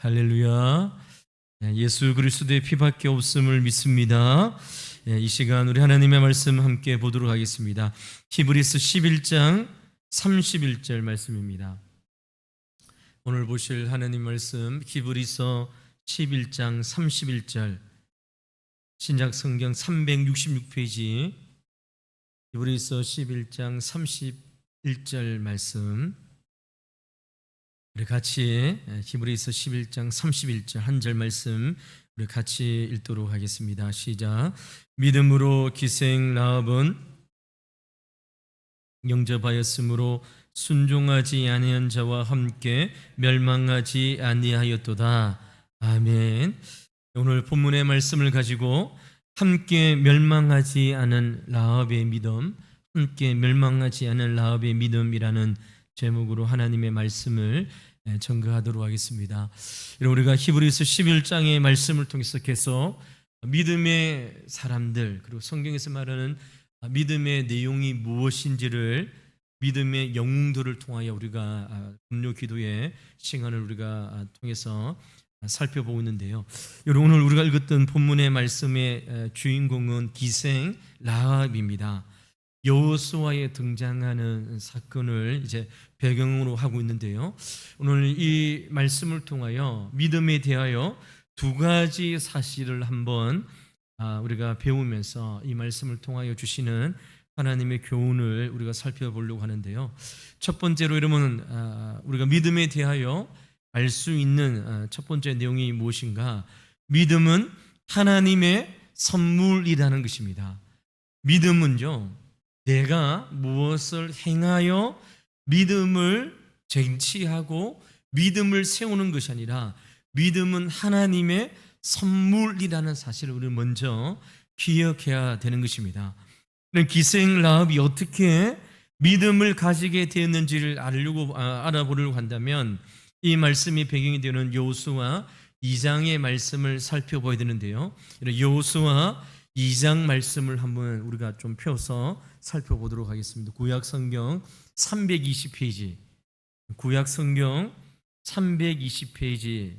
할렐루야. 예수 그리스도의 피밖에 없음을 믿습니다. 이 시간 우리 하나님의 말씀 함께 보도록 하겠습니다. 히브리서 11장 31절 말씀입니다. 오늘 보실 하나님 말씀 히브리서 11장 31절, 신약 성경 366페이지 히브리서 11장 31절 말씀, 우리 같이 히브리서 11장 31절 한 절 말씀 우리 같이 읽도록 하겠습니다. 시작. 믿음으로 기생 라합은 영접하였으므로 순종하지 아니한 자와 함께 멸망하지 아니하였도다. 아멘. 오늘 본문의 말씀을 가지고 함께 멸망하지 않은 라합의 믿음, 함께 멸망하지 않은 라합의 믿음이라는 제목으로 하나님의 말씀을 전가하도록 하겠습니다. 우리가 히브리서 11장의 말씀을 통해서 계속 믿음의 사람들, 그리고 성경에서 말하는 믿음의 내용이 무엇인지를, 믿음의 영웅들을 통하여 우리가 금요 기도의 시간을 우리가 통해서 살펴보고 있는데요. 오늘 우리가 읽었던 본문의 말씀의 주인공은 기생 라합입니다. 여호수아에 등장하는 사건을 이제 배경으로 하고 있는데요. 오늘 이 말씀을 통하여 믿음에 대하여 두 가지 사실을 한번 우리가 배우면서 이 말씀을 통하여 주시는 하나님의 교훈을 우리가 살펴보려고 하는데요. 첫 번째로 여러분, 우리가 믿음에 대하여 알 수 있는 첫 번째 내용이 무엇인가? 믿음은 하나님의 선물이라는 것입니다. 믿음은요, 내가 무엇을 행하여 믿음을 쟁취하고 믿음을 세우는 것이 아니라 믿음은 하나님의 선물이라는 사실을 우리 먼저 기억해야 되는 것입니다. 기생 라합이 어떻게 믿음을 가지게 되었는지를 알아보려고 한다면 이 말씀이 배경이 되는 여호수아 2장의 말씀을 살펴봐야 되는데요. 여호수아 2장 말씀을 한번 우리가 좀 펴서 살펴보도록 하겠습니다. 구약 성경 320페이지, 구약 성경 320페이지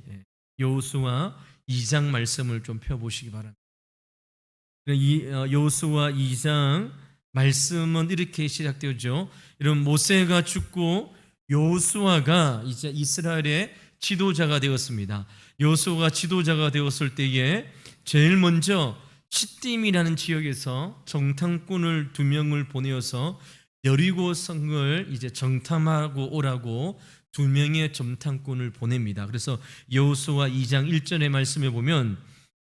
여호수아 2장 말씀을 좀 펴보시기 바랍니다. 여호수아 2장 말씀은 이렇게 시작되었죠. 이런 모세가 죽고 여호수아가 이제 이스라엘의 지도자가 되었습니다. 여호수아가 지도자가 되었을 때에 제일 먼저 시딤이라는 지역에서 정탐꾼을 2명을 보내어서 여리고 성을 이제 정탐하고 오라고 2명의 정탐꾼을 보냅니다. 그래서 여호수아 2장 1절의 말씀에 보면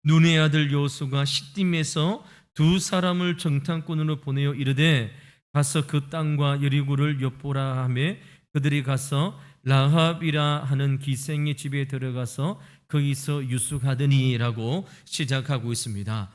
눈의 아들 여호수아가 시딤에서 2사람을 정탐꾼으로 보내어 이르되 가서 그 땅과 여리고를 엿보라 하며 그들이 가서 라합이라 하는 기생의 집에 들어가서 거기서 유숙하더니라고 시작하고 있습니다.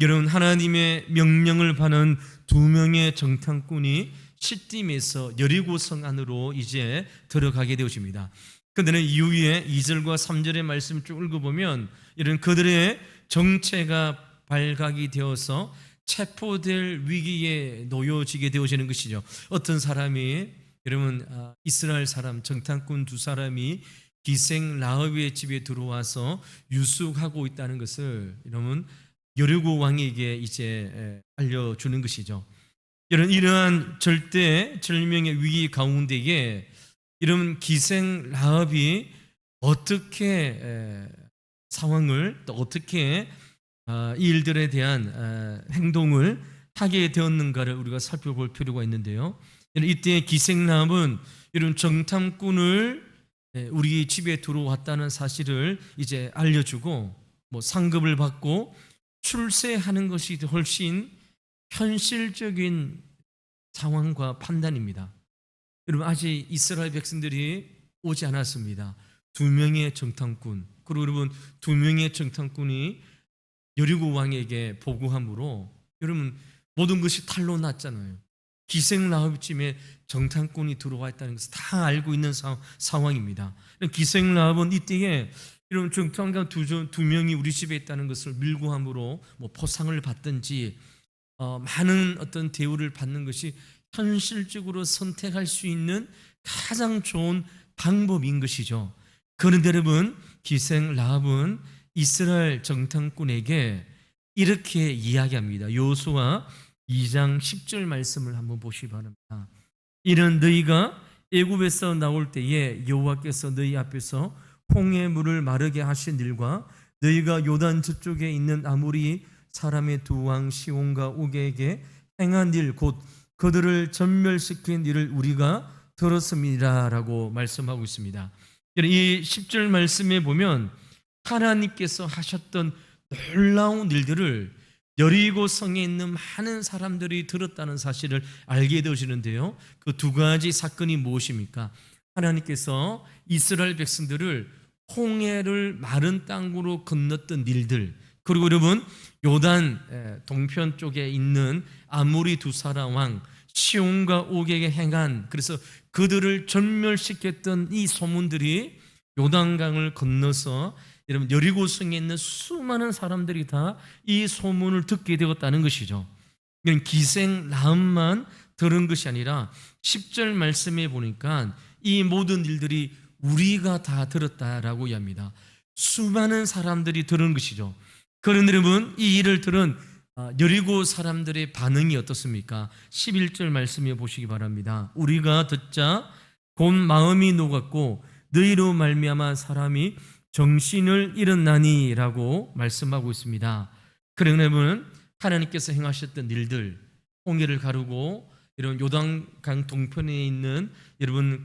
여러분, 하나님의 명령을 받은 2명의 정탐꾼이 시딤에서 여리고성 안으로 이제 들어가게 되어집니다. 그들은 이후에 2절과 3절의 말씀 쭉 읽어보면 이런 그들의 정체가 발각이 되어서 체포될 위기에 놓여지게 되어지는 것이죠. 어떤 사람이, 여러분, 이스라엘 사람 정탐꾼 2사람이 기생 라합의 집에 들어와서 유숙하고 있다는 것을 여러분 여리고 왕에게 이제 알려주는 것이죠. 이러한 절명의 위기 가운데에 이런 기생 라합이 어떻게 상황을, 또 어떻게 이 일들에 대한 행동을 하게 되었는가를 우리가 살펴볼 필요가 있는데요. 이때 기생 라합은 이런 정탐꾼을 우리 집에 들어왔다는 사실을 이제 알려주고 상급을 받고 출세하는 것이 훨씬 현실적인 상황과 판단입니다. 여러분, 아직 이스라엘 백성들이 오지 않았습니다. 2명의 정탐꾼, 그리고 여러분 2명의 정탐꾼이 여리고 왕에게 보고함으로 여러분 모든 것이 탄로 났잖아요. 기생 라합쯤에 정탐꾼이 들어와 있다는 것을 다 알고 있는 상황입니다. 기생 라합은 이때에 이런 정탐관 2명이 우리 집에 있다는 것을 밀고함으로 포상을 받든지 많은 어떤 대우를 받는 것이 현실적으로 선택할 수 있는 가장 좋은 방법인 것이죠. 그런데 여러분, 기생 라합은 이스라엘 정탐꾼에게 이렇게 이야기합니다. 여호수아 2장 10절 말씀을 한번 보시기 바랍니다. 이는 너희가 애굽에서 나올 때에 여호와께서 너희 앞에서 홍해 물을 마르게 하신 일과 너희가 요단 저쪽에 있는 아모리 사람의 두 왕 시온과 오게에게 행한 일 곧 그들을 전멸시킨 일을 우리가 들었습니다라고 말씀하고 있습니다. 이 10절 말씀에 보면 하나님께서 하셨던 놀라운 일들을 여리고 성에 있는 많은 사람들이 들었다는 사실을 알게 되시는데요. 그 두 가지 사건이 무엇입니까? 하나님께서 이스라엘 백성들을 홍해를 마른 땅으로 건넜던 일들, 그리고 여러분 요단 동편 쪽에 있는 아모리 두 사람 왕 시온과 옥에게 행한, 그래서 그들을 전멸시켰던 이 소문들이 요단강을 건너서 여러분 여리고성에 있는 수많은 사람들이 다 이 소문을 듣게 되었다는 것이죠. 기생 라합만 들은 것이 아니라 10절 말씀에 보니까 이 모든 일들이 우리가 다 들었다라고 이야기합니다. 수많은 사람들이 들은 것이죠. 그런데 여러분 이 일을 들은 여리고 사람들의 반응이 어떻습니까? 11절 말씀해 보시기 바랍니다. 우리가 듣자 곧 마음이 녹았고 너희로 말미암아 사람이 정신을 잃었나니라고 말씀하고 있습니다. 그러나 여러분 하나님께서 행하셨던 일들, 홍해를 가르고 이런 요단강 동편에 있는 여러분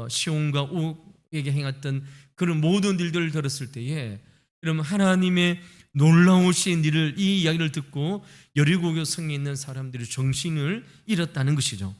시온과 옥에게 행했던 그런 모든 일들을 들었을 때에 여러분 하나님의 놀라우신 일을, 이 이야기를 듣고 여리고 성에 있는 사람들이 정신을 잃었다는 것이죠.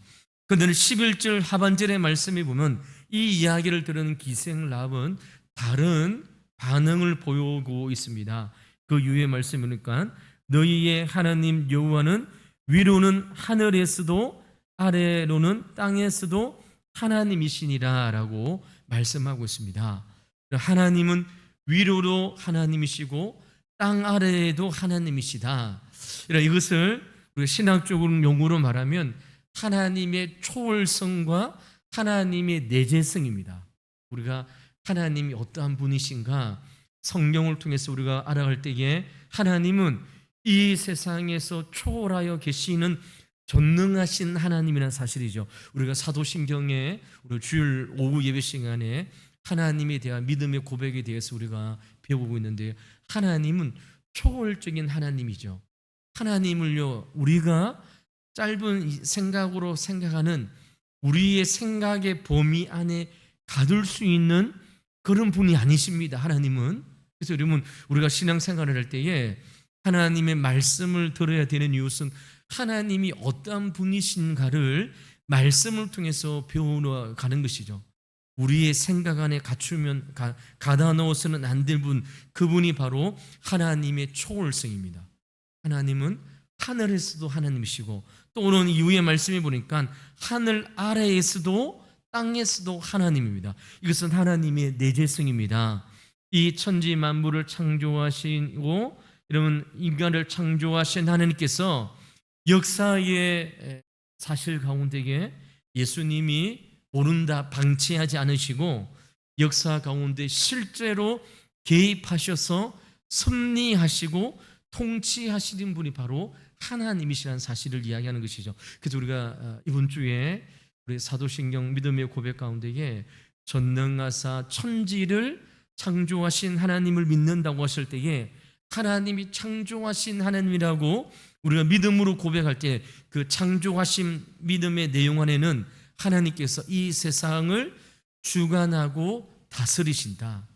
그런데 11절 하반절의 말씀에 보면 이 이야기를 들은 기생 라합은 다른 반응을 보이고 있습니다. 그 이후의 말씀이니까 너희의 하나님 여호와는 위로는 하늘에서도 아래로는 땅에서도 하나님이시니라 라고 말씀하고 있습니다. 하나님은 위로도 하나님이시고 땅 아래에도 하나님이시다. 이것을 우리가 신학적으로 용어로 말하면 하나님의 초월성과 하나님의 내재성입니다. 우리가 하나님이 어떠한 분이신가 성경을 통해서 우리가 알아갈 때에 하나님은 이 세상에서 초월하여 계시는 전능하신 하나님이라는 사실이죠. 우리가 사도신경에 우리 주일 오후 예배 시간에 하나님에 대한 믿음의 고백에 대해서 우리가 배우고 있는데 하나님은 초월적인 하나님이죠. 하나님을요 우리가 짧은 생각으로 생각하는 우리의 생각의 범위 안에 가둘 수 있는 그런 분이 아니십니다. 하나님은. 그래서 여러분 우리가 신앙생활을 할 때에 하나님의 말씀을 들어야 되는 이유는 하나님이 어떠한 분이신가를 말씀을 통해서 배우러 가는 것이죠. 우리의 생각 안에 갖추면 가다 넣어서는 안 될 분, 그분이 바로 하나님의 초월성입니다. 하나님은 하늘에서도 하나님이시고 또 오늘 이후의 말씀에 보니까 하늘 아래에서도 땅에서도 하나님입니다. 이것은 하나님의 내재성입니다. 이 천지 만물을 창조하시고 여러분 인간을 창조하신 하나님께서 역사의 사실 가운데에 예수님이 모른다 방치하지 않으시고 역사 가운데 실제로 개입하셔서 섭리하시고 통치하시는 분이 바로 하나님이시라는 사실을 이야기하는 것이죠. 그래서 우리가 이번 주에 우리 사도신경 믿음의 고백 가운데에 전능하사 천지를 창조하신 하나님을 믿는다고 하실 때에 하나님이 창조하신 하나님이라고 우리가 믿음으로 고백할 때 그 창조하신 믿음의 내용 안에는 하나님께서 이 세상을 주관하고 다스리신다.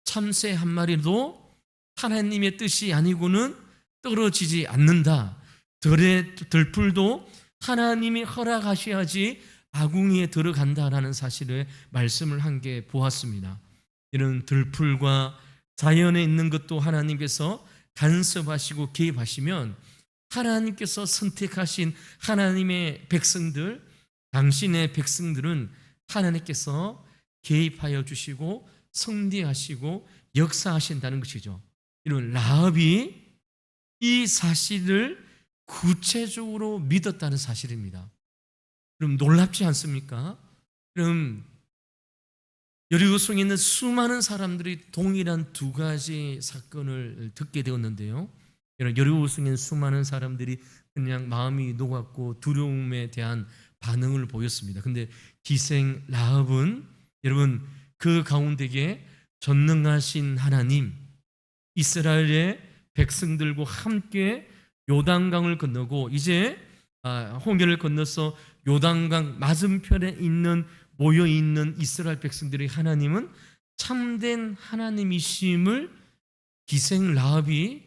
참새 한 마리도 하나님의 뜻이 아니고는 떨어지지 않는다. 들풀도 하나님이 허락하셔야지 아궁이에 들어간다라는 사실을 말씀을 한 게 보았습니다. 이런 들풀과 자연에 있는 것도 하나님께서 간섭하시고 개입하시면 하나님께서 선택하신 하나님의 백성들, 당신의 백성들은 하나님께서 개입하여 주시고 성대하시고 역사하신다는 것이죠. 이런 라합이 이 사실을 구체적으로 믿었다는 사실입니다. 그럼 놀랍지 않습니까? 그럼 여리고성에 있는 수많은 사람들이 동일한 두 가지 사건을 듣게 되었는데요. 여리고성에 있는 수많은 사람들이 그냥 마음이 녹았고 두려움에 대한 반응을 보였습니다. 근데 기생 라합은 여러분 그 가운데에 전능하신 하나님, 이스라엘의 백성들과 함께 요단강을 건너고 이제 홍해를 건너서 요단강 맞은편에 모여 있는 이스라엘 백성들의 하나님은 참된 하나님이심을 기생 라합이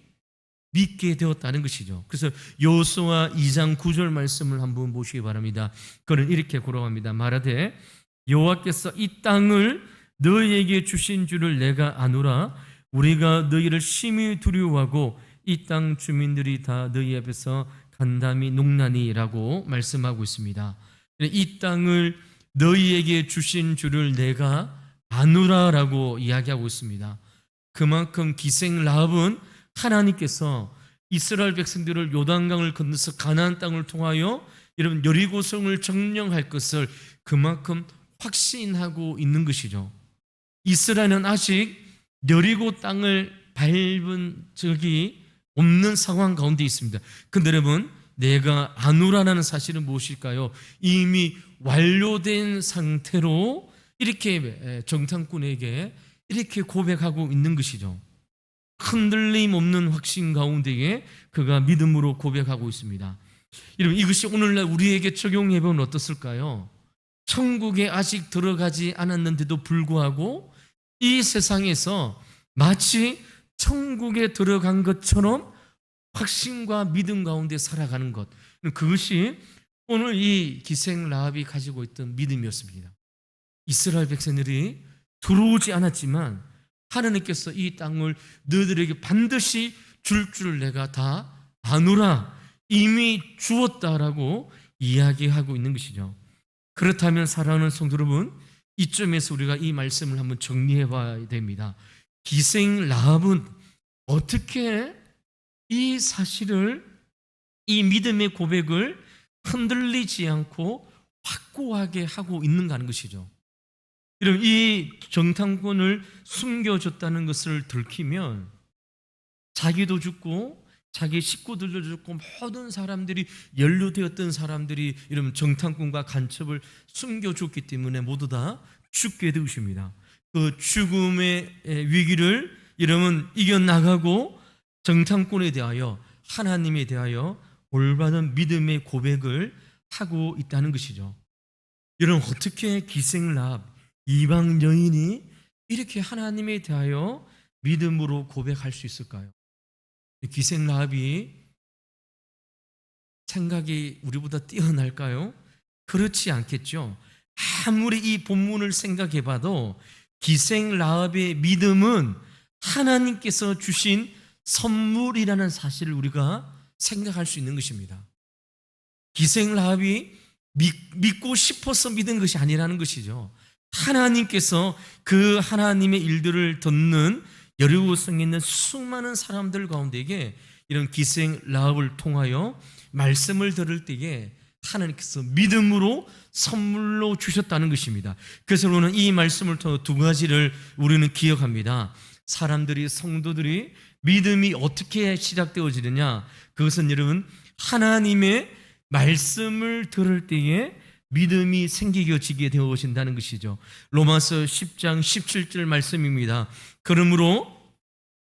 믿게 되었다는 것이죠. 그래서 여호수아 2장 9절 말씀을 한번 보시기 바랍니다. 그는 이렇게 고백합니다. 말하되 여호와께서 이 땅을 너희에게 주신 줄을 내가 아노라. 우리가 너희를 심히 두려워하고 이 땅 주민들이 다 너희 앞에서 간담이 녹나니라고 말씀하고 있습니다. 이 땅을 너희에게 주신 줄을 내가 아노라라고 이야기하고 있습니다. 그만큼 기생 라합은 하나님께서 이스라엘 백성들을 요단강을 건너서 가나안 땅을 통하여 여러분 여리고성을 점령할 것을 그만큼 확신하고 있는 것이죠. 이스라엘은 아직 여리고 땅을 밟은 적이 없는 상황 가운데 있습니다. 근데 여러분 내가 아노라라는 사실은 무엇일까요? 이미 완료된 상태로 이렇게 정탐꾼에게 이렇게 고백하고 있는 것이죠. 흔들림 없는 확신 가운데에 그가 믿음으로 고백하고 있습니다. 여러분 이것이 오늘날 우리에게 적용해보면 어떻을까요? 천국에 아직 들어가지 않았는데도 불구하고 이 세상에서 마치 천국에 들어간 것처럼 확신과 믿음 가운데 살아가는 것, 그것이 오늘 이 기생 라합이 가지고 있던 믿음이었습니다. 이스라엘 백성들이 들어오지 않았지만 하나님께서 이 땅을 너희들에게 반드시 줄 줄 내가 다 아노라, 이미 주었다라고 이야기하고 있는 것이죠. 그렇다면 사랑하는 성도 여러분, 이점에서 우리가 이 말씀을 한번 정리해 봐야 됩니다. 기생 라합은 어떻게 이 사실을, 이 믿음의 고백을 흔들리지 않고 확고하게 하고 있는가 하는 것이죠. 여러분 이 정탐꾼을 숨겨줬다는 것을 들키면 자기도 죽고 자기 식구들도 죽고 모든 사람들이 연루되었던 사람들이 이런 정탐꾼과 간첩을 숨겨줬기 때문에 모두 다 죽게 되십니다. 그 죽음의 위기를 여러분 이겨나가고 정탐꾼에 대하여 하나님에 대하여 올바른 믿음의 고백을 하고 있다는 것이죠. 여러분 어떻게 기생 라합 이방 여인이 이렇게 하나님에 대하여 믿음으로 고백할 수 있을까요? 기생 라합이 생각이 우리보다 뛰어날까요? 그렇지 않겠죠. 아무리 이 본문을 생각해 봐도 기생 라합의 믿음은 하나님께서 주신 선물이라는 사실을 우리가 생각할 수 있는 것입니다. 기생 라합이 믿고 싶어서 믿은 것이 아니라는 것이죠. 하나님께서 그 하나님의 일들을 듣는 여리고성에 있는 수많은 사람들 가운데에게 이런 기생 라합을 통하여 말씀을 들을 때에 하나님께서 믿음으로 선물로 주셨다는 것입니다. 그래서 우리는 이 말씀을 통해 두 가지를 우리는 기억합니다. 사람들이, 성도들이 믿음이 어떻게 시작되어지느냐, 그것은 여러분 하나님의 말씀을 들을 때에 믿음이 생기게 되어진다는 것이죠. 로마서 10장 17절 말씀입니다. 그러므로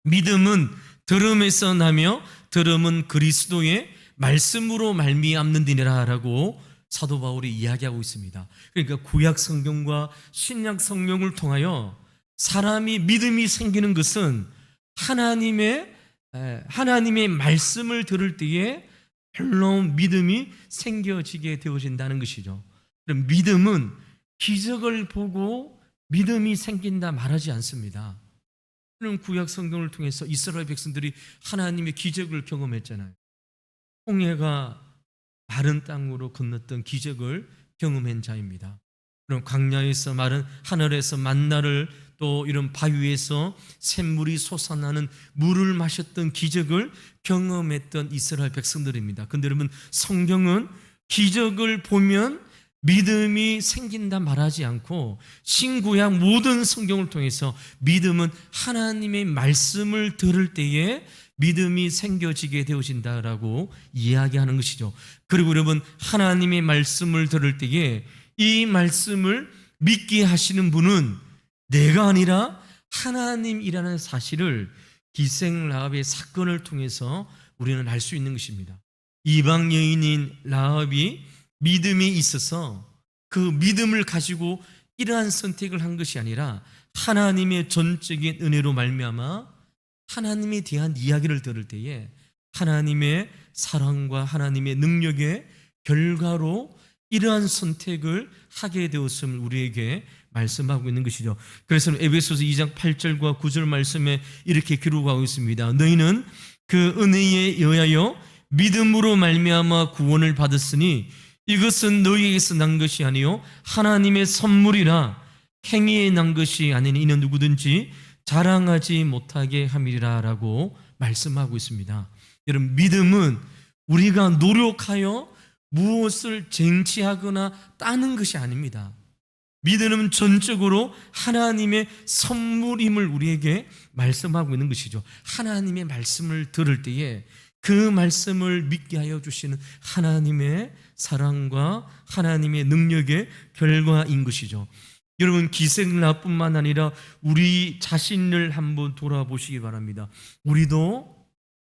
믿음은 들음에서 나며 들음은 그리스도의 말씀으로 말미암는디라 라고 사도 바울이 이야기하고 있습니다. 그러니까 구약 성경과 신약 성경을 통하여 사람이 믿음이 생기는 것은 하나님의 말씀을 들을 때에 놀라운 믿음이 생겨지게 되어진다는 것이죠. 그럼 믿음은 기적을 보고 믿음이 생긴다 말하지 않습니다. 그럼 구약 성경을 통해서 이스라엘 백성들이 하나님의 기적을 경험했잖아요. 홍해가 마른 땅으로 건넜던 기적을 경험한 자입니다. 그럼 광야에서 마른 하늘에서 만나를, 또 이런 바위에서 샘물이 솟아나는 물을 마셨던 기적을 경험했던 이스라엘 백성들입니다. 근데 여러분 성경은 기적을 보면 믿음이 생긴다 말하지 않고 신구약 모든 성경을 통해서 믿음은 하나님의 말씀을 들을 때에 믿음이 생겨지게 되어진다라고 이야기하는 것이죠. 그리고 여러분, 하나님의 말씀을 들을 때에 이 말씀을 믿게 하시는 분은 내가 아니라 하나님이라는 사실을 기생 라합의 사건을 통해서 우리는 알 수 있는 것입니다. 이방 여인인 라합이 믿음이 있어서 그 믿음을 가지고 이러한 선택을 한 것이 아니라 하나님의 전적인 은혜로 말미암아 하나님에 대한 이야기를 들을 때에 하나님의 사랑과 하나님의 능력의 결과로 이러한 선택을 하게 되었음을 우리에게 말씀하고 있는 것이죠. 그래서 에베소서 2장 8절과 9절 말씀에 이렇게 기록하고 있습니다. 너희는 그 은혜에 의하여 믿음으로 말미암아 구원을 받았으니 이것은 너희에게서 난 것이 아니요 하나님의 선물이라 행위에 난 것이 아니니 이는 누구든지 자랑하지 못하게 함이리라 라고 말씀하고 있습니다. 여러분, 믿음은 우리가 노력하여 무엇을 쟁취하거나 따는 것이 아닙니다. 믿음은 전적으로 하나님의 선물임을 우리에게 말씀하고 있는 것이죠. 하나님의 말씀을 들을 때에 그 말씀을 믿게 하여 주시는 하나님의 사랑과 하나님의 능력의 결과인 것이죠. 여러분, 기생라뿐만 아니라 우리 자신을 한번 돌아보시기 바랍니다. 우리도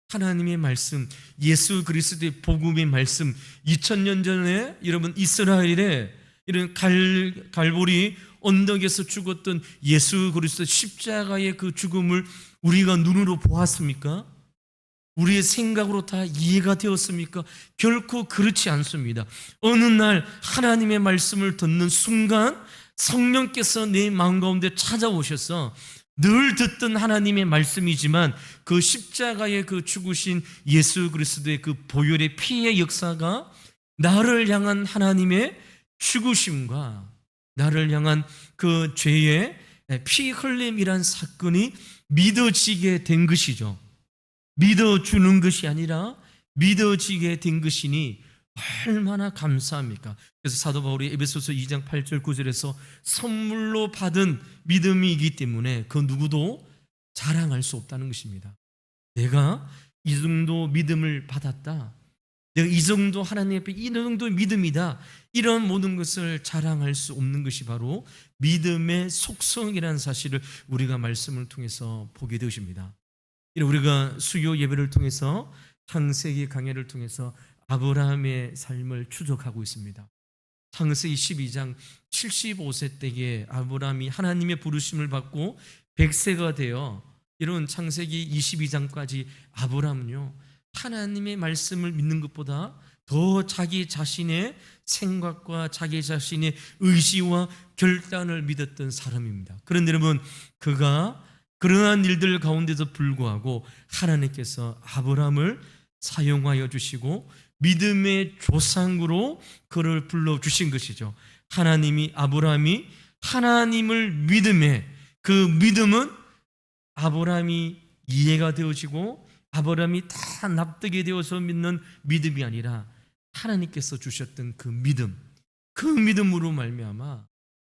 하나님의 말씀, 예수 그리스도의 복음의 말씀, 2000년 전에 여러분 이스라엘에 이런 갈보리 언덕에서 죽었던 예수 그리스도 십자가의 그 죽음을 우리가 눈으로 보았습니까? 우리의 생각으로 다 이해가 되었습니까? 결코 그렇지 않습니다. 어느 날 하나님의 말씀을 듣는 순간 성령께서 내 마음 가운데 찾아오셔서 늘 듣던 하나님의 말씀이지만 그 십자가의 그 죽으신 예수 그리스도의 그 보혈의 피의 역사가 나를 향한 하나님의 죽으심과 나를 향한 그 죄의 피 흘림이란 사건이 믿어지게 된 것이죠. 믿어주는 것이 아니라 믿어지게 된 것이니 얼마나 감사합니까? 그래서 사도 바울이 에베소서 2장 8절 9절에서 선물로 받은 믿음이기 때문에 그 누구도 자랑할 수 없다는 것입니다. 내가 이 정도 믿음을 받았다, 내가 이 정도 하나님 앞에 이 정도 믿음이다, 이런 모든 것을 자랑할 수 없는 것이 바로 믿음의 속성이라는 사실을 우리가 말씀을 통해서 보게 되십니다. 우리가 수요 예배를 통해서 창세기 강해를 통해서 아브라함의 삶을 추적하고 있습니다. 창세기 12장 75세 때에 아브라함이 하나님의 부르심을 받고 100세가 되어 이런 창세기 22장까지 아브라함은요, 하나님의 말씀을 믿는 것보다 더 자기 자신의 생각과 자기 자신의 의지와 결단을 믿었던 사람입니다. 그런데 여러분, 그가 그러한 일들 가운데도 불구하고 하나님께서 아브라함을 사용하여 주시고 믿음의 조상으로 그를 불러주신 것이죠. 하나님이 아브라함이 하나님을 믿음에, 그 믿음은 아브라함이 이해가 되어지고 아브라함이 다 납득이 되어서 믿는 믿음이 아니라 하나님께서 주셨던 그 믿음, 그 믿음으로 말미암아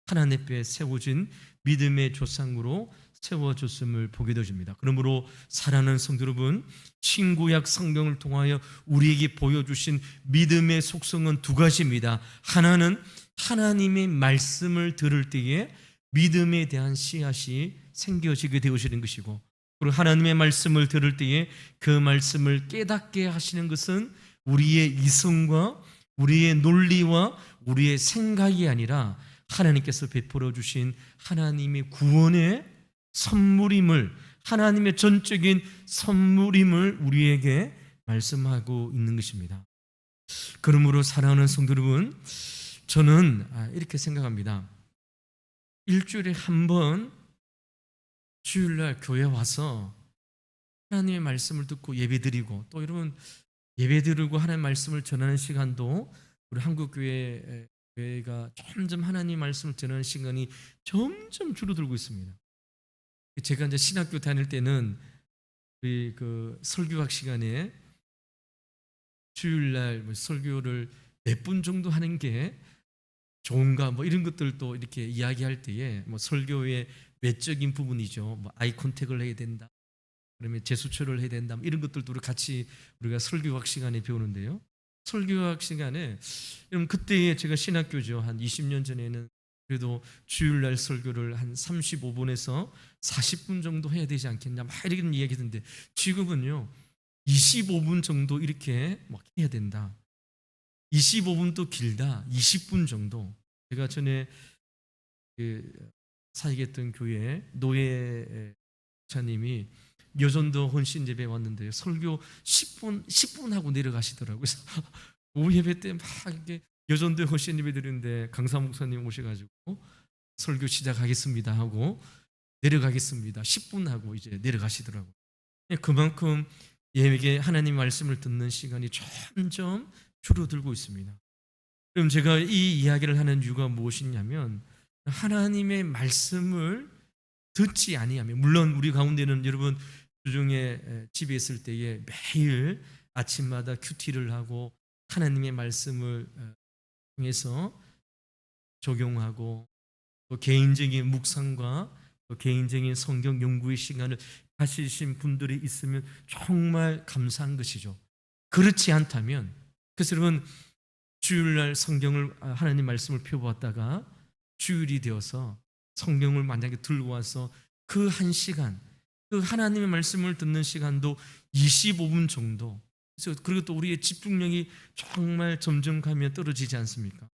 하나님 앞에 세워진 믿음의 조상으로 세워졌음을 보게 되어집니다. 그러므로 사랑하는 성도 여러분, 신구약 성경을 통하여 우리에게 보여주신 믿음의 속성은 두 가지입니다. 하나는 하나님의 말씀을 들을 때에 믿음에 대한 씨앗이 생겨지게 되어지는 것이고, 그리고 하나님의 말씀을 들을 때에 그 말씀을 깨닫게 하시는 것은 우리의 이성과 우리의 논리와 우리의 생각이 아니라 하나님께서 베풀어 주신 하나님의 구원의 선물임을, 하나님의 전적인 선물임을 우리에게 말씀하고 있는 것입니다. 그러므로 사랑하는 성도 여러분, 저는 이렇게 생각합니다. 일주일에 한 번 주일날 교회 와서 하나님의 말씀을 듣고 예배드리고, 또 여러분 예배드리고 하나님의 말씀을 전하는 시간도 우리 한국교회가 점점 하나님의 말씀을 전하는 시간이 점점 줄어들고 있습니다. 제가 이제 신학교 다닐 때는 우리 그 설교학 시간에 주일날 설교를 몇 분 정도 하는 게 좋은가 뭐 이런 것들도 이렇게 이야기할 때에 뭐 설교의 외적인 부분이죠. 뭐 아이 컨택을 해야 된다. 그러면 재수초를 해야 된다. 뭐 이런 것들도 같이 우리가 설교학 시간에 배우는데요. 설교학 시간에 여러분 그때 제가 신학교죠. 한 20년 전에는 그래도 주일날 설교를 한 35분에서 40분 정도 해야 되지 않겠냐 막 이런 이야기던데 지금은요 25분 정도 이렇게 막 해야 된다. 25분도 길다. 20분 정도. 제가 전에 그 사역했던 교회 노예 자님이 여전도 헌신 예배 왔는데 설교 10분 하고 내려가시더라고요. 그래서 오후 예배 때 막 이렇게 여전도 헌신 예배 드리는데 강사 목사님 오셔가지고 설교 시작하겠습니다 하고 내려가겠습니다. 10분 하고 이제 내려가시더라고요. 그만큼 예배에 하나님 말씀을 듣는 시간이 점점 줄어들고 있습니다. 그럼 제가 이 이야기를 하는 이유가 무엇이냐면 하나님의 말씀을 듣지 아니하면 물론 우리 가운데는 여러분 주중에 집에 있을 때에 매일 아침마다 큐티를 하고 하나님의 말씀을 통해서 적용하고 또 개인적인 묵상과 또 개인적인 성경 연구의 시간을 가지신 분들이 있으면 정말 감사한 것이죠. 그렇지 않다면 그래서 여러분 주일날 성경을 하나님 말씀을 펴보았다가 주일이 되어서 성경을 만약에 들고 와서 그 한 시간 그 하나님의 말씀을 듣는 시간도 25분 정도 그리고 또 우리의 집중력이 정말 점점 가면 떨어지지 않습니까?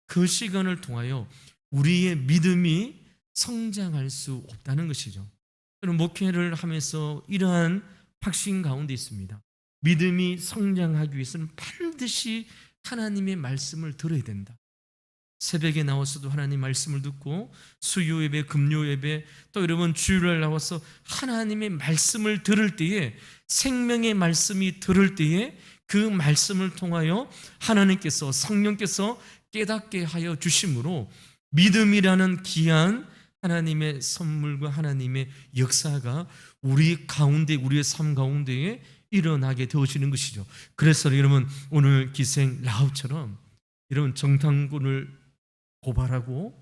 그 시간을 통하여 우리의 믿음이 성장할 수 없다는 것이죠. 저는 목회를 하면서 이러한 확신 가운데 있습니다. 믿음이 성장하기 위해서는 반드시 하나님의 말씀을 들어야 된다. 새벽에 나와서도 하나님 말씀을 듣고 수요 예배, 금요 예배 또 여러분 주일날 나와서 하나님의 말씀을 들을 때에 생명의 말씀이 들을 때에 그 말씀을 통하여 하나님께서 성령께서 깨닫게 하여 주심으로 믿음이라는 귀한 하나님의 선물과 하나님의 역사가 우리 가운데 우리의 삶 가운데에 일어나게 되어지는 것이죠. 그래서 여러분 오늘 기생 라합처럼 여러분 정탐꾼을 고발하고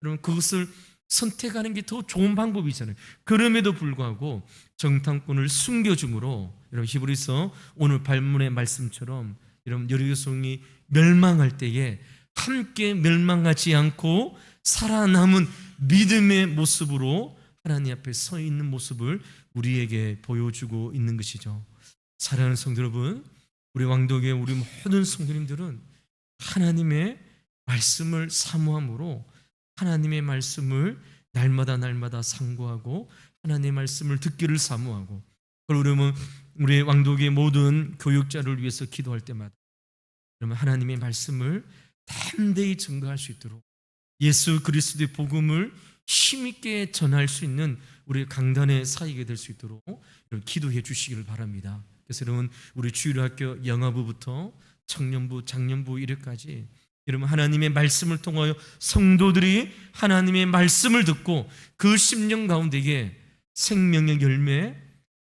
여러분 그것을 선택하는 게 더 좋은 방법이잖아요. 그럼에도 불구하고 정탐꾼을 숨겨줌으로 여러분 히브리서 오늘 본문의 말씀처럼 여러분 여리고성이 멸망할 때에 함께 멸망하지 않고 살아남은 믿음의 모습으로 하나님 앞에 서 있는 모습을 우리에게 보여주고 있는 것이죠. 사랑하는 성도 여러분, 우리 왕독의 우리 모든 성도님들은 하나님의 말씀을 사모함으로 하나님의 말씀을 날마다 상고하고 하나님의 말씀을 듣기를 사모하고 그러면 우리 왕독의 모든 교육자를 위해서 기도할 때마다 그러면 하나님의 말씀을 담대히 증거할 수 있도록 예수 그리스도의 복음을 힘있게 전할 수 있는 우리 강단의 사역이 될 수 있도록 기도해 주시기를 바랍니다. 그래서 여러분 우리 주일학교 영화부부터 청년부, 장년부 이래까지 여러분 하나님의 말씀을 통하여 성도들이 하나님의 말씀을 듣고 그 심령 가운데에 생명의 열매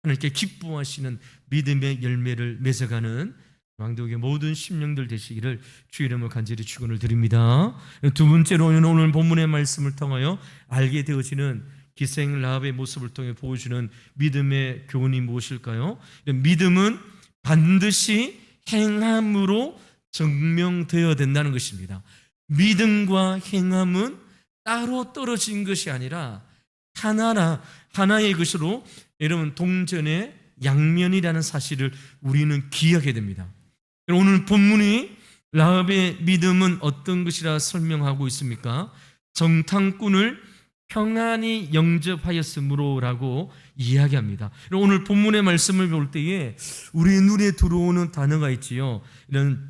하나님께 기뻐하시는 믿음의 열매를 맺어가는 왕독의 모든 심령들 되시기를 주 이름으로 간절히 축원을 드립니다. 두 번째로는 오늘 본문의 말씀을 통하여 알게 되어지는 기생 라합의 모습을 통해 보여주는 믿음의 교훈이 무엇일까요? 믿음은 반드시 행함으로 증명되어야 된다는 것입니다. 믿음과 행함은 따로 떨어진 것이 아니라 하나의 것으로 여러분 동전의 양면이라는 사실을 우리는 기억해야 됩니다. 오늘 본문이 라합의 믿음은 어떤 것이라 설명하고 있습니까? 정탐꾼을 평안히 영접하였으므로라고 이야기합니다. 오늘 본문의 말씀을 볼 때에 우리 눈에 들어오는 단어가 있지요. 이런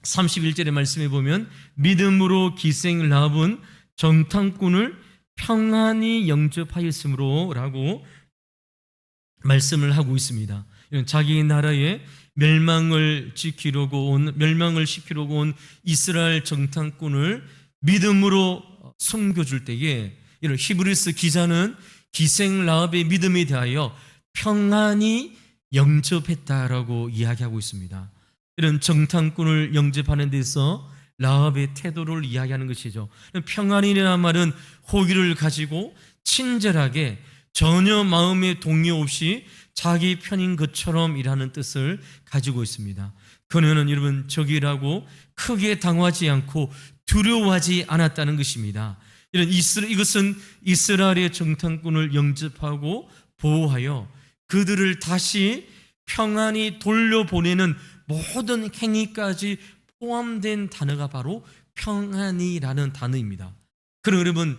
31절의 말씀에 보면 믿음으로 기생 라합은 정탐꾼을 평안히 영접하였으므로라고 말씀을 하고 있습니다. 자기 나라의 멸망을 시키려고 온 이스라엘 정탐꾼을 믿음으로 섬겨줄 때에 이런 히브리서 기자는 기생 라합의 믿음에 대하여 평안히 영접했다라고 이야기하고 있습니다. 이런 정탐꾼을 영접하는 데서 라합의 태도를 이야기하는 것이죠. 평안이라는 말은 호의를 가지고 친절하게 전혀 마음의 동요 없이 자기 편인 것처럼 일하는 뜻을 가지고 있습니다. 그녀는 여러분 적이라고 크게 당하지 않고 두려워하지 않았다는 것입니다. 이것은 이스라엘의 정탐꾼을 영접하고 보호하여 그들을 다시 평안히 돌려보내는 모든 행위까지 포함된 단어가 바로 평안이라는 단어입니다. 그럼 여러분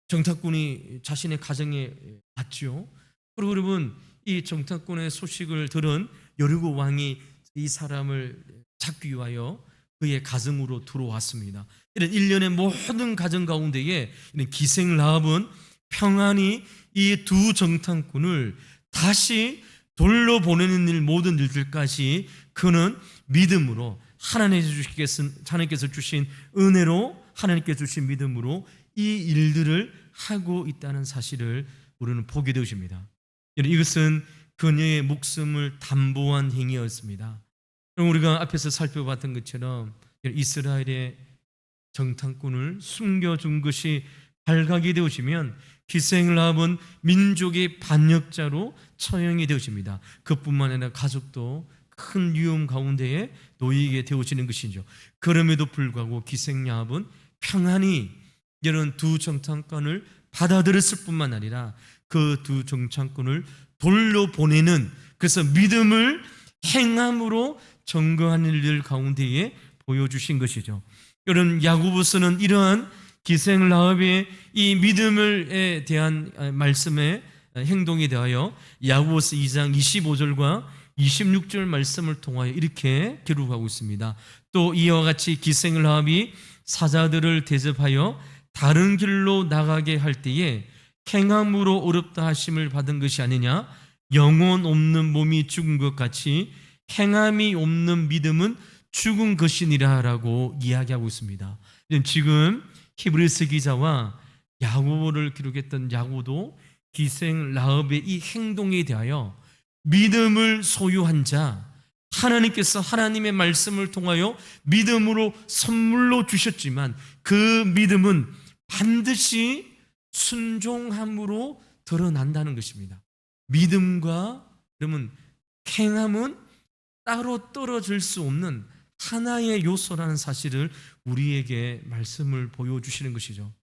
정탐꾼이 자신의 가정에 왔죠. 그리고 여러분 이 정탐꾼의 소식을 들은 여리고 왕이 이 사람을 잡기 위하여 그의 가정으로 들어왔습니다. 이런 일련의 모든 가정 가운데에 기생 라합은 평안히 이 두 정탐꾼을 다시 돌려보내는 일 모든 일들까지 그는 믿음으로 하나님께서 주신 은혜로 하나님께서 주신 믿음으로 이 일들을 하고 있다는 사실을 우리는 보게 되십니다. 이것은 그녀의 목숨을 담보한 행위였습니다. 우리가 앞에서 살펴봤던 것처럼 이스라엘의 정탐꾼을 숨겨준 것이 발각이 되어지면 기생 라합은 민족의 반역자로 처형이 되어집니다. 그뿐만 아니라 가족도 큰 위험 가운데에 놓이게 되어지는 것이죠. 그럼에도 불구하고 기생 라합은 평안히 이런 두 정탐꾼을 받아들였을 뿐만 아니라 그 두 정탐꾼을 돌려보내는, 그래서 믿음을 행함으로 증거하는 일 가운데에 보여주신 것이죠. 이런 야고보서는 이러한 기생 라합의 이 믿음에 대한 말씀의 행동에 대하여 야고보서 2장 25절과 26절 말씀을 통하여 이렇게 기록하고 있습니다. 또 이와 같이 기생 라합이 사자들을 대접하여 다른 길로 나가게 할 때에 행함으로 어렵다 하심을 받은 것이 아니냐. 영혼 없는 몸이 죽은 것 같이 행함이 없는 믿음은 죽은 것이니라 라고 이야기하고 있습니다. 지금 히브리서 기자와 야고보를 기록했던 야고도 기생 라합의 이 행동에 대하여 믿음을 소유한 자, 하나님께서 하나님의 말씀을 통하여 믿음으로 선물로 주셨지만 그 믿음은 반드시 순종함으로 드러난다는 것입니다. 믿음과 그러면 행함은 따로 떨어질 수 없는 하나의 요소라는 사실을 우리에게 말씀을 보여주시는 것이죠.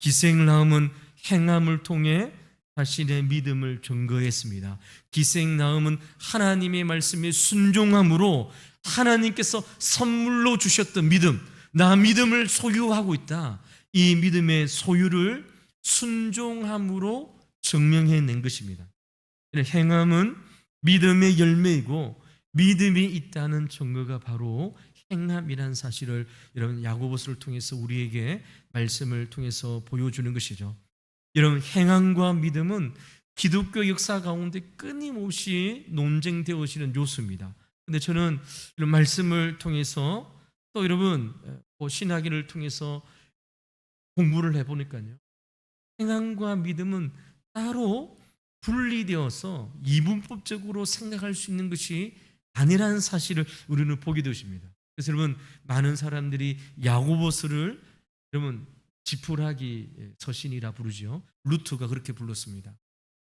기생 라합은 행함을 통해 자신의 믿음을 증거했습니다. 기생 라합은 하나님의 말씀에 순종함으로 하나님께서 선물로 주셨던 믿음, 나 믿음을 소유하고 있다, 이 믿음의 소유를 순종함으로 증명해낸 것입니다. 행함은 믿음의 열매이고 믿음이 있다는 증거가 바로 행함이라는 사실을 여러분 야고보서를 통해서 우리에게 말씀을 통해서 보여주는 것이죠. 여러분 행함과 믿음은 기독교 역사 가운데 끊임없이 논쟁되어지는 요소입니다. 그런데 저는 이런 말씀을 통해서 또 여러분 신학기를 통해서 공부를 해보니까요, 행함과 믿음은 따로 분리되어서 이분법적으로 생각할 수 있는 것이 아니라는 사실을 우리는 보게 되십니다. 그래서 여러분 많은 사람들이 야고보서를 여러분 지푸라기 서신이라 부르죠. 루트가 그렇게 불렀습니다.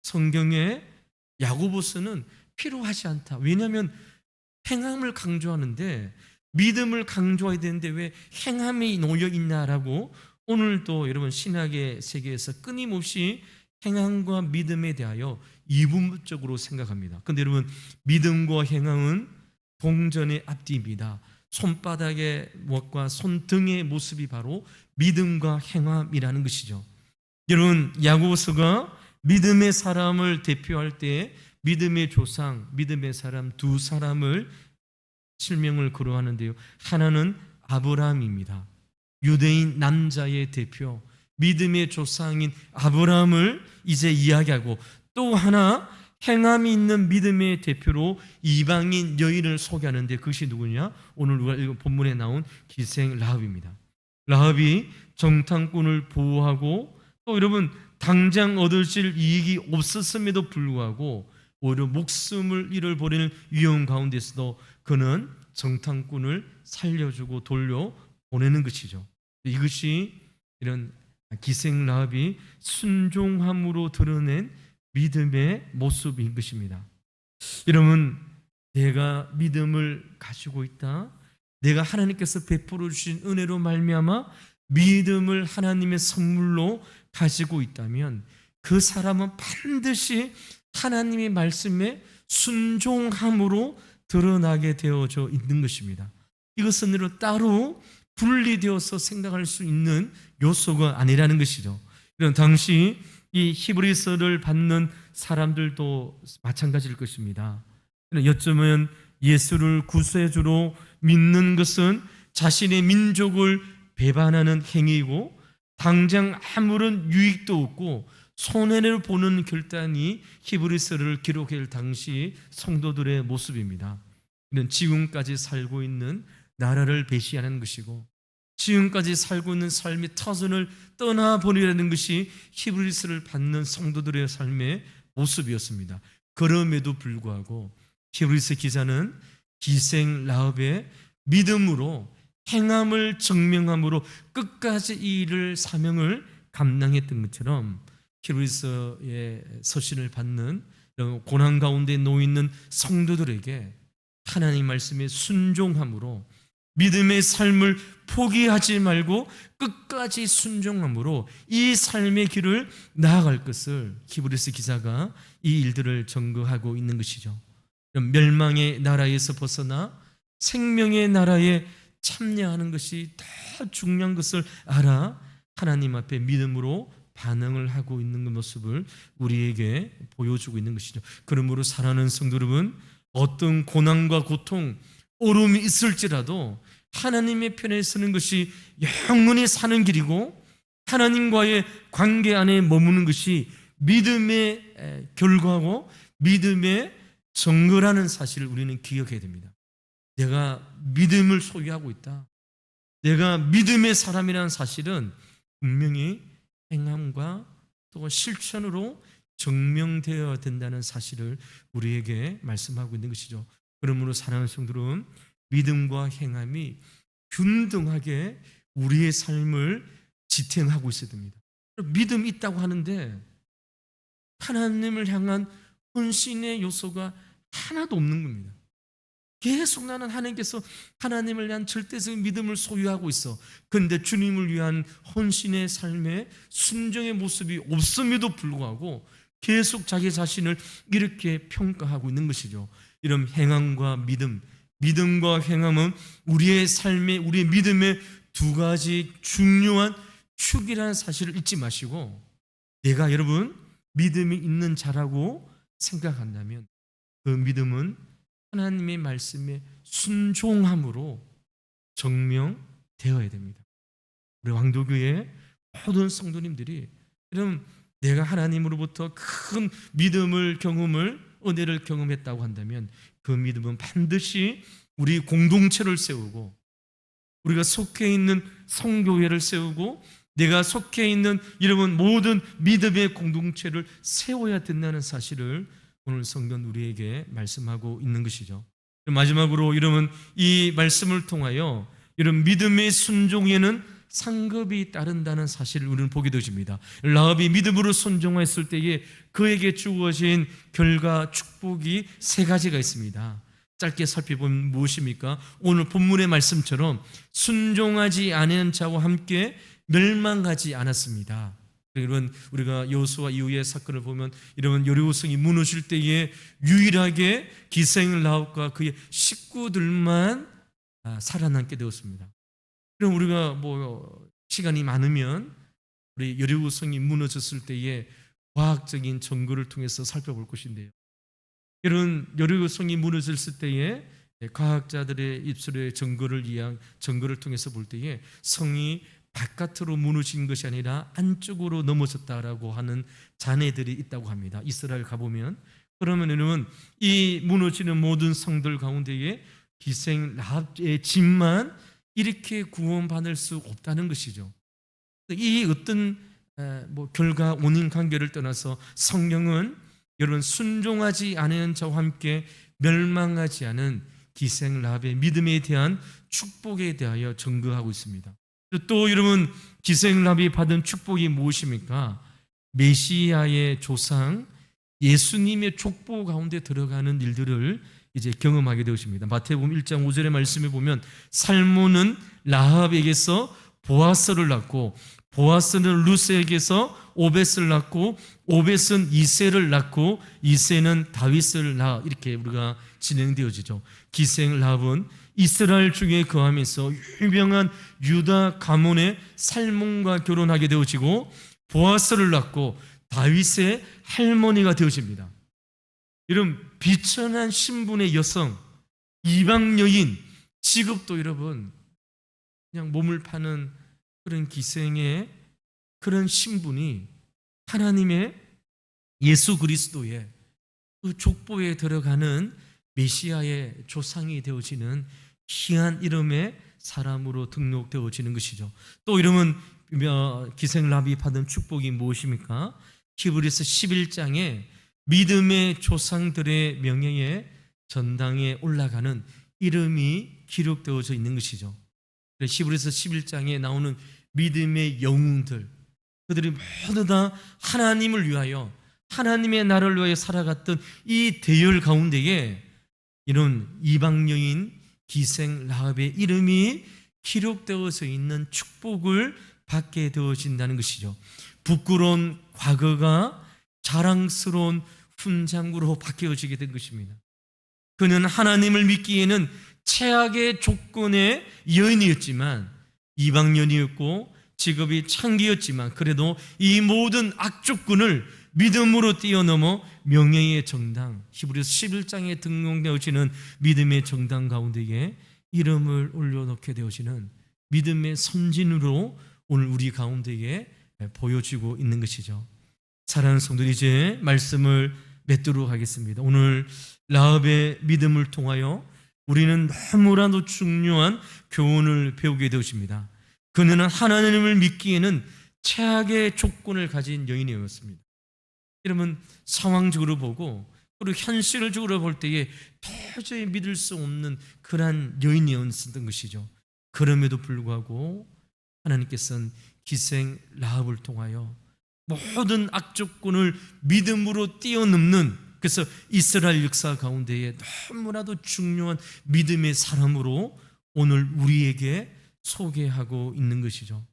성경에 야고보서는 필요하지 않다. 왜냐하면 행함을 강조하는데 믿음을 강조해야 되는데 왜 행함이 놓여 있나라고 오늘도 여러분 신학의 세계에서 끊임없이 행함과 믿음에 대하여 이분법적으로 생각합니다. 그런데 여러분 믿음과 행함은 동전의 앞뒤입니다. 손바닥의 무엇과 손등의 모습이 바로 믿음과 행함이라는 것이죠. 여러분 야고보서가 믿음의 사람을 대표할 때 믿음의 조상, 믿음의 사람 두 사람을 실명을 거론하는데요, 하나는 아브라함입니다. 유대인 남자의 대표, 믿음의 조상인 아브라함을 이제 이야기하고, 또 하나 행함이 있는 믿음의 대표로 이방인 여인을 소개하는데 그것이 누구냐? 오늘 우리가 읽은 본문에 나온 기생 라합입니다. 라합이 정탐꾼을 보호하고 또 여러분 당장 얻으실 이익이 없었음에도 불구하고 오히려 목숨을 잃어버리는 위험 가운데서도 그는 정탐꾼을 살려주고 돌려 보내는 것이죠. 이것이 이런 기생 라합이 순종함으로 드러낸 믿음의 모습인 것입니다. 여러분, 내가 믿음을 가지고 있다, 내가 하나님께서 베풀어 주신 은혜로 말미암아 믿음을 하나님의 선물로 가지고 있다면 그 사람은 반드시 하나님의 말씀에 순종함으로 드러나게 되어져 있는 것입니다. 이것은 따로 분리되어서 생각할 수 있는 요소가 아니라는 것이죠. 이런 당시 이 히브리서를 받는 사람들도 마찬가지일 것입니다. 여쩌면 예수를 구세주로 믿는 것은 자신의 민족을 배반하는 행위이고 당장 아무런 유익도 없고 손해를 보는 결단이 히브리서를 기록할 당시 성도들의 모습입니다. 이는 지금까지 살고 있는 나라를 배신하는 것이고 지금까지 살고 있는 삶의 터전을 떠나버리라는 것이 히브리서를 받는 성도들의 삶의 모습이었습니다. 그럼에도 불구하고 히브리서 기자는 기생 라합의 믿음으로 행함을 증명함으로 끝까지 이 일을 사명을 감당했던 것처럼 히브리서의 서신을 받는 고난 가운데 놓여 있는 성도들에게 하나님 말씀에 순종함으로 믿음의 삶을 포기하지 말고 끝까지 순종함으로 이 삶의 길을 나아갈 것을 히브리서 기자가 이 일들을 증거하고 있는 것이죠. 멸망의 나라에서 벗어나 생명의 나라에 참여하는 것이 더 중요한 것을 알아 하나님 앞에 믿음으로 반응을 하고 있는 그 모습을 우리에게 보여주고 있는 것이죠. 그러므로 사랑하는 성도 여러분, 어떤 고난과 고통, 어려움이 있을지라도 하나님의 편에 서는 것이 영원히 사는 길이고 하나님과의 관계 안에 머무는 것이 믿음의 결과고 믿음의 증거라는 사실을 우리는 기억해야 됩니다. 내가 믿음을 소유하고 있다, 내가 믿음의 사람이라는 사실은 분명히 행함과 또 실천으로 증명되어야 된다는 사실을 우리에게 말씀하고 있는 것이죠. 그러므로 사랑하는 성도들은 믿음과 행함이 균등하게 우리의 삶을 지탱하고 있어야 됩니다. 믿음이 있다고 하는데 하나님을 향한 헌신의 요소가 하나도 없는 겁니다. 계속 나는 하나님께서 하나님을 위한 절대적인 믿음을 소유하고 있어. 그런데 주님을 위한 헌신의 삶에 순종의 모습이 없음에도 불구하고 계속 자기 자신을 이렇게 평가하고 있는 것이죠. 이런 행함과 믿음, 믿음과 행함은 우리의 삶의, 우리의 믿음의 두 가지 중요한 축이라는 사실을 잊지 마시고, 내가 여러분 믿음이 있는 자라고 생각한다면 그 믿음은 하나님의 말씀에 순종함으로 증명되어야 됩니다. 우리 왕도교회 모든 성도님들이 이런 내가 하나님으로부터 큰 믿음을 은혜를 경험했다고 한다면 그 믿음은 반드시 우리 공동체를 세우고 우리가 속해 있는 성교회를 세우고 내가 속해 있는 여러분 모든 믿음의 공동체를 세워야 된다는 사실을 오늘 성경 우리에게 말씀하고 있는 것이죠. 마지막으로 여러분 이 말씀을 통하여 이런 믿음의 순종에는 상급이 따른다는 사실을 우리는 보게 되집니다. 라합이 믿음으로 순종했을 때에 그에게 주어진 결과 축복이 세 가지가 있습니다. 짧게 살펴보면 무엇입니까? 오늘 본문의 말씀처럼 순종하지 않은 자와 함께 멸망하지 않았습니다. 여러분 우리가 여호수아 이후의 사건을 보면 여러분 여리고성이 무너질 때에 유일하게 기생 라합과 그의 식구들만 살아남게 되었습니다. 그럼 우리가 시간이 많으면 우리 여리고성이 무너졌을 때에 과학적인 증거를 통해서 살펴볼 것인데요. 이런 여리고성이 무너졌을 때에 과학자들의 입술의 증거를 통해서 볼 때에 성이 바깥으로 무너진 것이 아니라 안쪽으로 넘어졌다라고 하는 잔해들이 있다고 합니다. 이스라엘 가보면. 그러면 여러분 이 무너지는 모든 성들 가운데에 기생 라합의 집만 이렇게 구원받을 수 없다는 것이죠. 이 어떤 결과 원인 관계를 떠나서 성경은 여러분 순종하지 않은 자와 함께 멸망하지 않은 기생 라합의 믿음에 대한 축복에 대하여 증거하고 있습니다. 또 여러분, 기생 라합이 받은 축복이 무엇입니까? 메시아의 조상 예수님의 족보 가운데 들어가는 일들을 이제 경험하게 되었습니다. 마태복음 1장 5절의 말씀에 보면 살몬은 라합에게서 보아스를 낳고 보아스는 루스에게서 오벳을 낳고 오벳은 이새를 낳고 이새는 다윗을 낳아, 이렇게 우리가 진행되어지죠. 기생 라합은 이스라엘 중에 거하면서 유명한 유다 가문의 살몬과 결혼하게 되어지고 보아스를 낳고 다윗의 할머니가 되어집니다. 이런 비천한 신분의 여성, 이방 여인, 직업도 여러분 그냥 몸을 파는 그런 기생의 그런 신분이 하나님의 예수 그리스도의 그 족보에 들어가는 메시아의 조상이 되어지는 희한 이름의 사람으로 등록되어지는 것이죠. 또 이러면 기생 라합이 받은 축복이 무엇입니까? 히브리서 11장에 믿음의 조상들의 명예에 전당에 올라가는 이름이 기록되어져 있는 것이죠. 히브리서 11장에 나오는 믿음의 영웅들, 그들이 모두 다 하나님을 위하여, 하나님의 나라를 위하여 살아갔던 이 대열 가운데에 이런 이방 여인 기생 라합의 이름이 기록되어져 있는 축복을 받게 되어진다는 것이죠. 부끄러운 과거가 자랑스러운 훈장으로 바뀌어지게 된 것입니다. 그는 하나님을 믿기에는 최악의 조건의 여인이었지만, 이방년이었고 직업이 창기였지만, 그래도 이 모든 악조건을 믿음으로 뛰어넘어 명예의 정당, 히브리서 11장에 등록되어지는 믿음의 정당 가운데에 이름을 올려놓게 되어지는 믿음의 선진으로 오늘 우리 가운데에 보여지고 있는 것이죠. 사랑하는 성도들, 이제 말씀을 맺도록 하겠습니다. 오늘 라합의 믿음을 통하여 우리는 너무나도 중요한 교훈을 배우게 되었습니다. 그녀는 하나님을 믿기에는 최악의 조건을 가진 여인이었습니다. 여러분, 상황적으로 보고 그리고 현실적으로 볼 때에 도저히 믿을 수 없는 그러한 여인이었던 것이죠. 그럼에도 불구하고 하나님께서는 기생 라합을 통하여 모든 악조건을 믿음으로 뛰어넘는, 그래서 이스라엘 역사 가운데에 너무나도 중요한 믿음의 사람으로 오늘 우리에게 소개하고 있는 것이죠.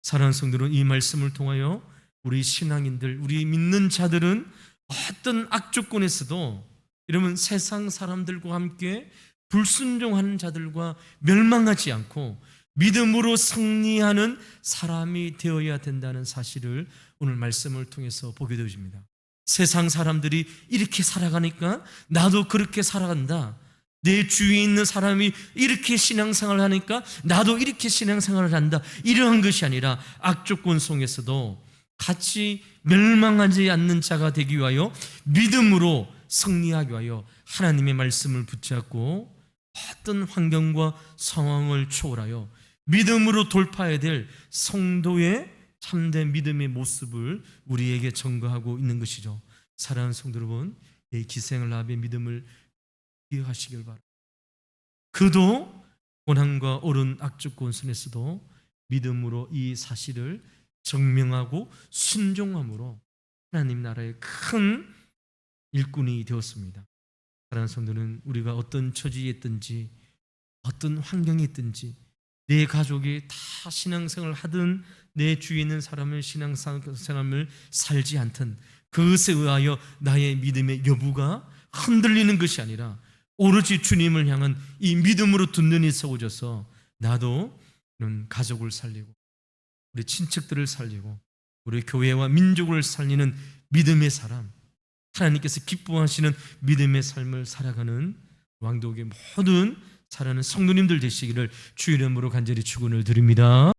사랑하는 성도들은 이 말씀을 통하여 우리 신앙인들, 우리 믿는 자들은 어떤 악조건에서도 이러면 세상 사람들과 함께 불순종하는 자들과 멸망하지 않고 믿음으로 승리하는 사람이 되어야 된다는 사실을 오늘 말씀을 통해서 보게 되어집니다. 세상 사람들이 이렇게 살아가니까 나도 그렇게 살아간다. 내 주위에 있는 사람이 이렇게 신앙생활을 하니까 나도 이렇게 신앙생활을 한다. 이러한 것이 아니라 악조건 속에서도 같이 멸망하지 않는 자가 되기 위하여 믿음으로 승리하기 위하여 하나님의 말씀을 붙잡고 어떤 환경과 상황을 초월하여 믿음으로 돌파해야 될 성도의 참된 믿음의 모습을 우리에게 증거하고 있는 것이죠. 사랑하는 성도 여러분, 이 기생 라합의 믿음을 기억하시길 바랍니다. 그도 고난과 어려운 악조건 속에서도 믿음으로 이 사실을 증명하고 순종함으로 하나님 나라의 큰 일꾼이 되었습니다. 사랑하는 성도는 우리가 어떤 처지에 있든지 어떤 환경에 있든지 내 가족이 다 신앙생활을 하든 내 주위에 있는 사람을 신앙생활을 살지 않든 그것에 의하여 나의 믿음의 여부가 흔들리는 것이 아니라 오로지 주님을 향한 이 믿음으로 두 눈이 세워져서 나도 이런 가족을 살리고 우리 친척들을 살리고 우리 교회와 민족을 살리는 믿음의 사람, 하나님께서 기뻐하시는 믿음의 삶을 살아가는 왕독의 모든 살아가는 성도님들 되시기를 주의 이름으로 간절히 축원을 드립니다.